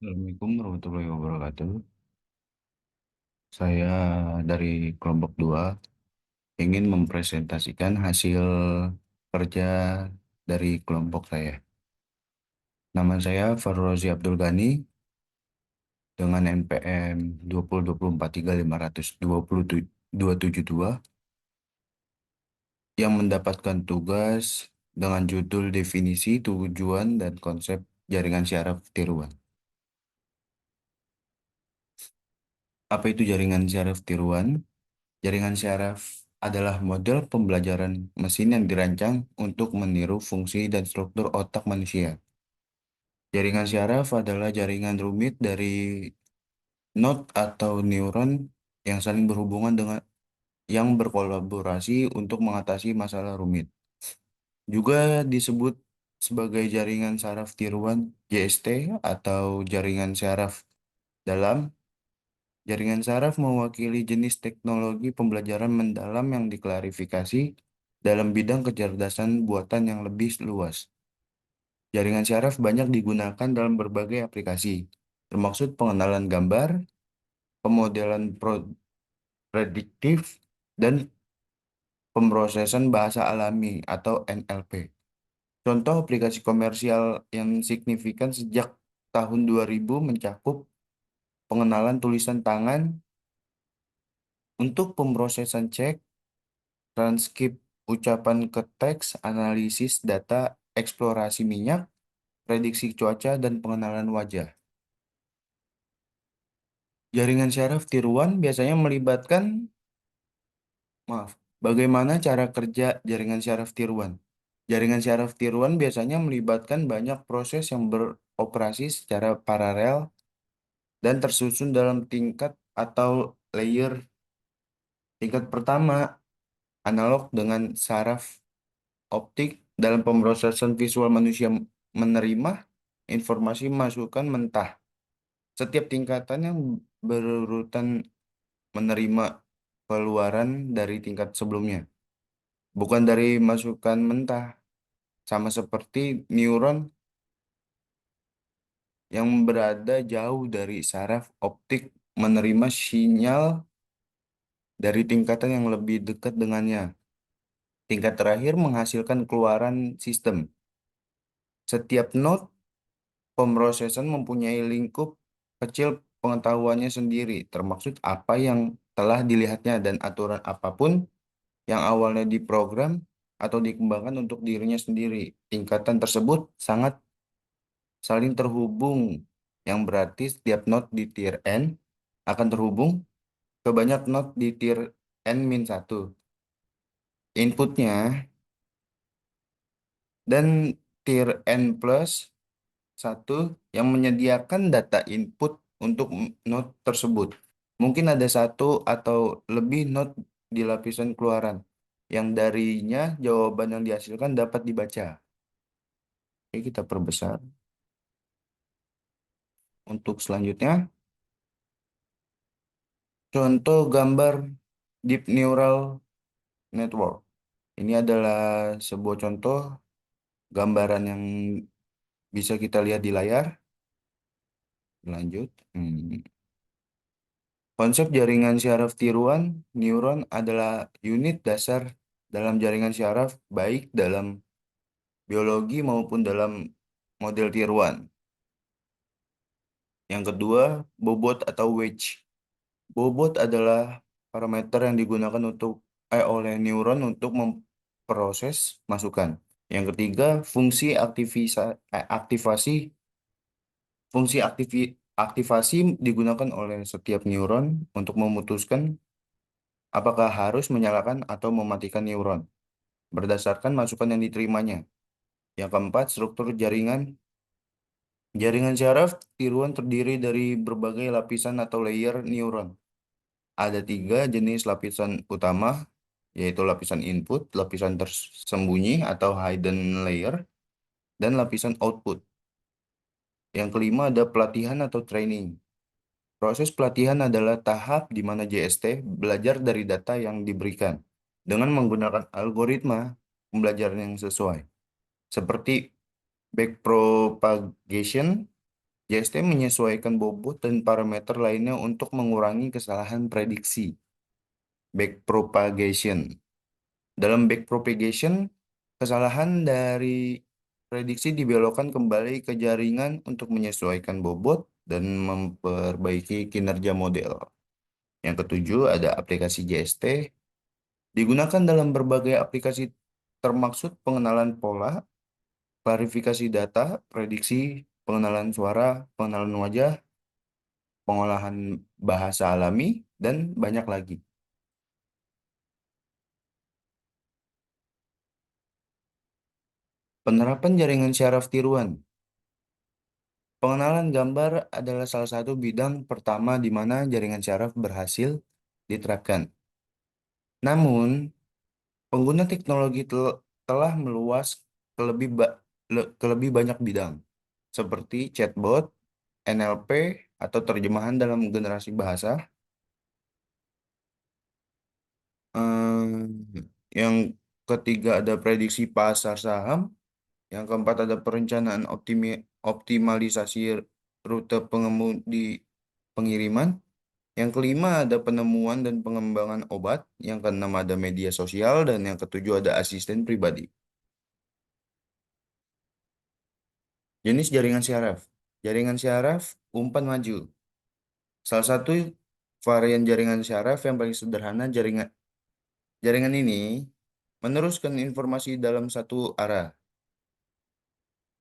Assalamualaikum warahmatullahi wabarakatuh. Saya dari kelompok 2 ingin mempresentasikan hasil kerja dari kelompok saya. Nama saya Farrozi Abdul Ghani dengan NPM 2020435272 yang mendapatkan tugas dengan judul definisi, tujuan, dan konsep jaringan syaraf tiruan. Apa itu jaringan syaraf tiruan? Jaringan syaraf adalah model pembelajaran mesin yang dirancang untuk meniru fungsi dan struktur otak manusia. Jaringan syaraf adalah jaringan rumit dari not atau neuron yang saling berhubungan dengan yang berkolaborasi untuk mengatasi masalah rumit. Juga disebut sebagai jaringan syaraf tiruan JST atau jaringan syaraf dalam. Jaringan saraf mewakili jenis teknologi pembelajaran mendalam yang diklarifikasi dalam bidang kecerdasan buatan yang lebih luas. Jaringan saraf banyak digunakan dalam berbagai aplikasi, termasuk pengenalan gambar, pemodelan prediktif, dan pemrosesan bahasa alami atau NLP. Contoh aplikasi komersial yang signifikan sejak tahun 2000 mencakup pengenalan tulisan tangan untuk pemrosesan cek, transkrip ucapan ke teks, analisis data, eksplorasi minyak, prediksi cuaca, dan pengenalan wajah. Jaringan syaraf tiruan biasanya melibatkan, maaf, bagaimana cara kerja jaringan syaraf tiruan? Jaringan syaraf tiruan biasanya melibatkan banyak proses yang beroperasi secara paralel dan tersusun dalam tingkat atau layer. Tingkat pertama, analog dengan saraf optik dalam pemrosesan visual manusia menerima informasi masukan mentah. Setiap tingkatan yang berurutan menerima keluaran dari tingkat sebelumnya, bukan dari masukan mentah, sama seperti neuron yang berada jauh dari saraf optik menerima sinyal dari tingkatan yang lebih dekat dengannya. Tingkat terakhir menghasilkan keluaran sistem. Setiap node pemrosesan mempunyai lingkup kecil pengetahuannya sendiri, termaksud apa yang telah dilihatnya dan aturan apapun yang awalnya diprogram atau dikembangkan untuk dirinya sendiri. Tingkatan tersebut sangat saling terhubung, yang berarti setiap node di tier N akan terhubung ke banyak node di tier N-1. Inputnya dan tier N plus satu yang menyediakan data input untuk node tersebut. Mungkin ada satu atau lebih node di lapisan keluaran, yang darinya jawaban yang dihasilkan dapat dibaca. Oke, kita perbesar. Untuk selanjutnya, contoh gambar Deep Neural Network. Ini adalah sebuah contoh gambaran yang bisa kita lihat di layar. Lanjut. Konsep jaringan syaraf tiruan neuron adalah unit dasar dalam jaringan syaraf, baik dalam biologi maupun dalam model tiruan. Yang kedua, bobot atau wedge. Bobot adalah parameter yang digunakan oleh neuron untuk memproses masukan. Yang ketiga, aktivasi. Aktivasi digunakan oleh setiap neuron untuk memutuskan apakah harus menyalakan atau mematikan neuron berdasarkan masukan yang diterimanya. Yang keempat, struktur jaringan. Jaringan syaraf tiruan terdiri dari berbagai lapisan atau layer neuron. Ada tiga jenis lapisan utama, yaitu lapisan input, lapisan tersembunyi atau hidden layer, dan lapisan output. Yang kelima ada pelatihan atau training. Proses pelatihan adalah tahap di mana JST belajar dari data yang diberikan dengan menggunakan algoritma pembelajaran yang sesuai, seperti backpropagation, JST menyesuaikan bobot dan parameter lainnya untuk mengurangi kesalahan prediksi. Backpropagation. Dalam backpropagation, kesalahan dari prediksi dibelokkan kembali ke jaringan untuk menyesuaikan bobot dan memperbaiki kinerja model. Yang ketujuh, ada aplikasi JST. Digunakan dalam berbagai aplikasi termaksud pengenalan pola, klarifikasi data, prediksi, pengenalan suara, pengenalan wajah, pengolahan bahasa alami, dan banyak lagi. Penerapan jaringan syaraf tiruan. Pengenalan gambar adalah salah satu bidang pertama di mana jaringan syaraf berhasil diterapkan. Namun, pengguna teknologi telah meluas ke lebih banyak bidang, seperti chatbot, NLP, atau terjemahan dalam generasi bahasa. Yang ketiga ada prediksi pasar saham. Yang keempat ada perencanaan optimalisasi rute pengemudi pengiriman. Yang kelima ada penemuan dan pengembangan obat. Yang keenam ada media sosial. Dan yang ketujuh ada asisten pribadi. Jenis jaringan syaraf. Jaringan syaraf umpan maju. Salah satu varian jaringan syaraf yang paling sederhana jaringan ini meneruskan informasi dalam satu arah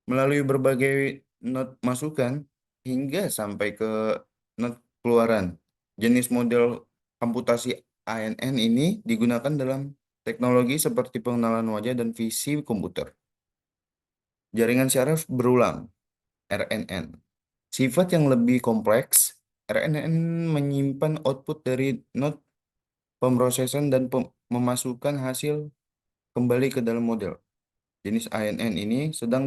melalui berbagai not masukan hingga sampai ke not keluaran. Jenis model komputasi ANN ini digunakan dalam teknologi seperti pengenalan wajah dan visi komputer. Jaringan syaraf berulang, RNN. Sifat yang lebih kompleks, RNN menyimpan output dari not pemrosesan dan memasukkan hasil kembali ke dalam model. Jenis ANN ini sering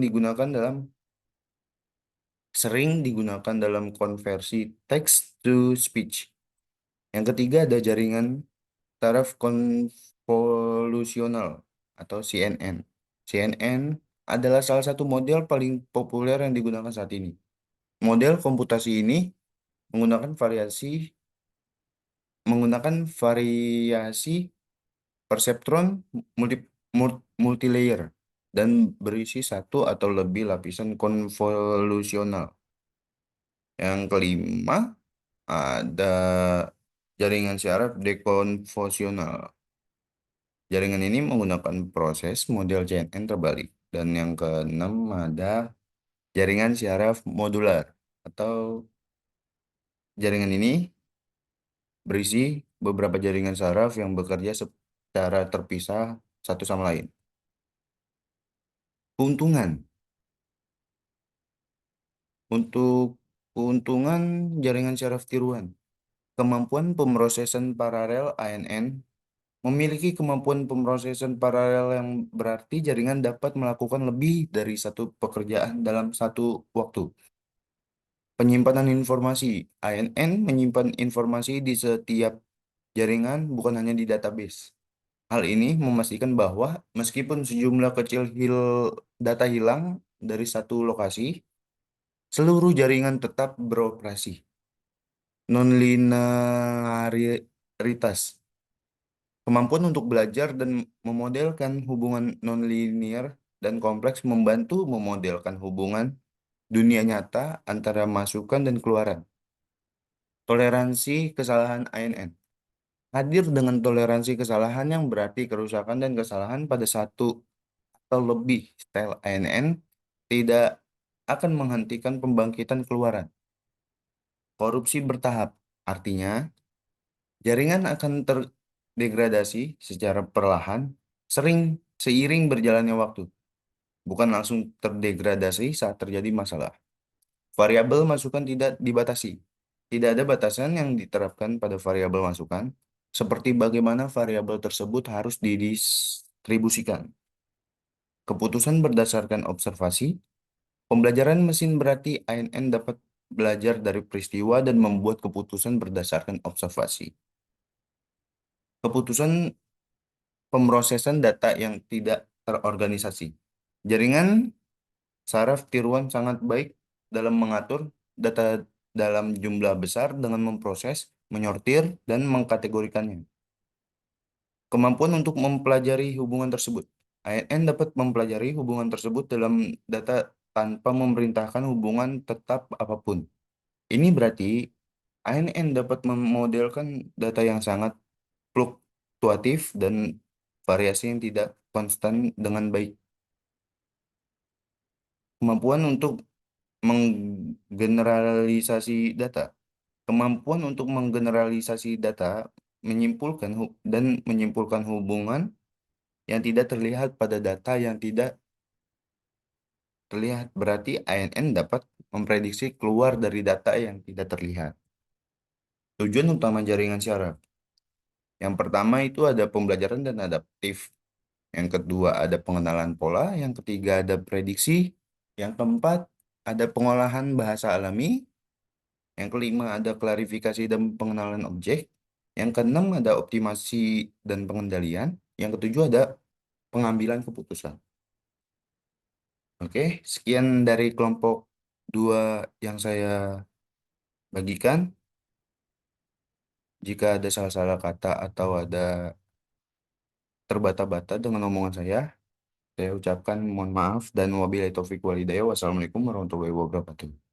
digunakan dalam konversi text to speech. Yang ketiga ada jaringan taraf konvolusional atau CNN. CNN adalah salah satu model paling populer yang digunakan saat ini. Model komputasi ini menggunakan variasi perseptron multilayer dan berisi satu atau lebih lapisan konvolusional. Yang kelima ada jaringan syaraf dekonvolusional. Jaringan ini menggunakan proses model CNN terbalik. Dan yang keenam ada jaringan syaraf modular atau jaringan ini berisi beberapa jaringan syaraf yang bekerja secara terpisah satu sama lain. Keuntungan. Untuk keuntungan jaringan syaraf tiruan. Kemampuan pemrosesan paralel ANN memiliki kemampuan pemrosesan paralel yang berarti jaringan dapat melakukan lebih dari satu pekerjaan dalam satu waktu. Penyimpanan informasi. ANN menyimpan informasi di setiap jaringan, bukan hanya di database. Hal ini memastikan bahwa meskipun sejumlah kecil data hilang dari satu lokasi, seluruh jaringan tetap beroperasi. Nonlinearitas. Kemampuan untuk belajar dan memodelkan hubungan nonlinear dan kompleks membantu memodelkan hubungan dunia nyata antara masukan dan keluaran. Toleransi kesalahan ANN. Hadir dengan toleransi kesalahan yang berarti kerusakan dan kesalahan pada satu atau lebih style ANN tidak akan menghentikan pembangkitan keluaran. Korupsi bertahap. Artinya, jaringan akan terdegradasi secara perlahan, seiring berjalannya waktu, bukan langsung terdegradasi saat terjadi masalah. Variabel masukan tidak dibatasi. Tidak ada batasan yang diterapkan pada variabel masukan, seperti bagaimana variabel tersebut harus didistribusikan. Keputusan berdasarkan observasi, pembelajaran mesin berarti ANN dapat belajar dari peristiwa dan membuat keputusan berdasarkan observasi. Keputusan pemrosesan data yang tidak terorganisasi. Jaringan saraf tiruan sangat baik dalam mengatur data dalam jumlah besar dengan memproses, menyortir, dan mengkategorikannya. Kemampuan untuk mempelajari hubungan tersebut. ANN dapat mempelajari hubungan tersebut dalam data tanpa memerintahkan hubungan tetap apapun. Ini berarti ANN dapat memodelkan data yang sangat fluktuatif dan variasi yang tidak konstan dengan baik. Kemampuan untuk menggeneralisasi data. Kemampuan untuk menggeneralisasi data dan menyimpulkan hubungan yang tidak terlihat pada data yang tidak terlihat. Berarti ANN dapat memprediksi keluar dari data yang tidak terlihat. Tujuan utama jaringan syaraf. Yang pertama itu ada pembelajaran dan adaptif. Yang kedua ada pengenalan pola. Yang ketiga ada prediksi. Yang keempat ada pengolahan bahasa alami. Yang kelima ada klarifikasi dan pengenalan objek. Yang keenam ada optimasi dan pengendalian. Yang ketujuh ada pengambilan keputusan. Oke, sekian dari kelompok dua yang saya bagikan. Jika ada salah-salah kata atau ada terbata-bata dengan omongan saya ucapkan mohon maaf dan wabillahi taufiq walhidayah. Wassalamualaikum warahmatullahi wabarakatuh.